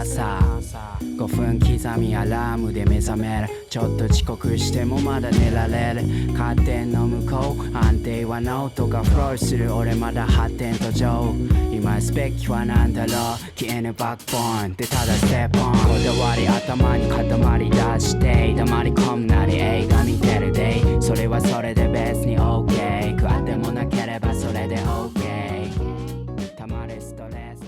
朝5分刻みアラームで目覚める。ちょっと遅刻してもまだ寝られる。カーテンの向こう安定はノートがフローする。俺まだ発展途上。今スペッキはなんだろう。消えぬバックボーンでただステップオン。こだわり頭に塊出して黙り込むなり映画見てるデイ。それはそれで別に OK。 食ってもなければそれで OK。 たまるストレス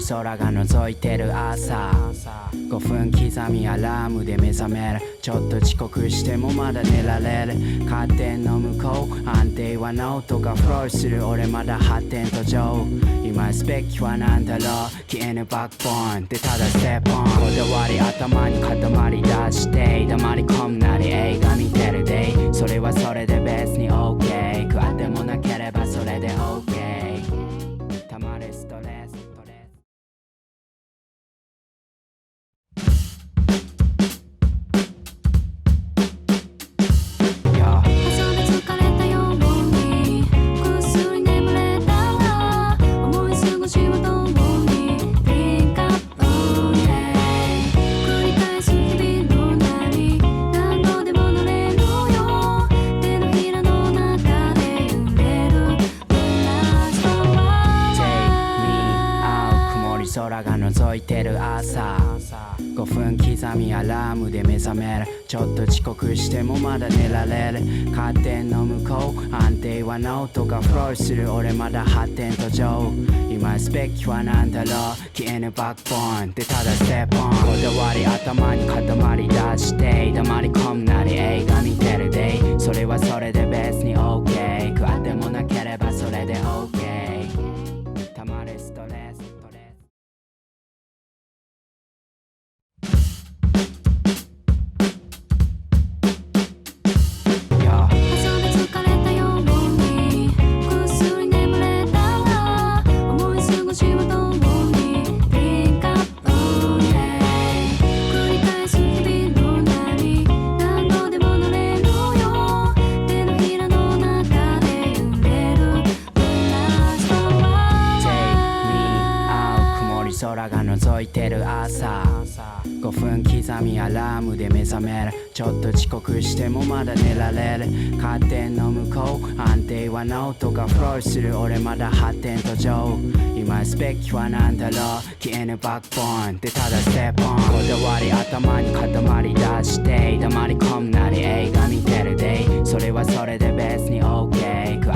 空が覗いてる朝5分刻みアラームで目覚める。ちょっと遅刻してもまだ寝られる。カーテンの向こう安定はノートがフローする。俺まだ発展途上。今スペッキはなんだろう。消えぬバックボーンでただステップオン。こだわり頭に塊出して黙り込むなり映画見てるデイ。それはそれで別に OK。 食ってもなければそれで OK。 たまるストレス空が覗いてる朝5分刻みアラームで目覚める。ちょっと遅刻してもまだ寝られる。カーテンの向こう安定はノートがフローする。俺まだ発展途上。今スペッキはなんだろう。消えぬバックボーンでただステップオン。こだわり頭に塊出して黙り込むなり映画見てるデイ。それはそれで別に OK。 食ってもなければそれで OK。 たまるストレス空が覗いてる朝5分刻みアラームで目覚める。ちょっと遅刻してもまだ寝られる。カーテンの向こう安定はノートがフローする。俺まだ発展途上。今スペッキはなんだろう。消えぬバックボーンでただステップオン。こだわり頭に塊出して黙り込むなり映画見てるデイ。それはそれで別に OK。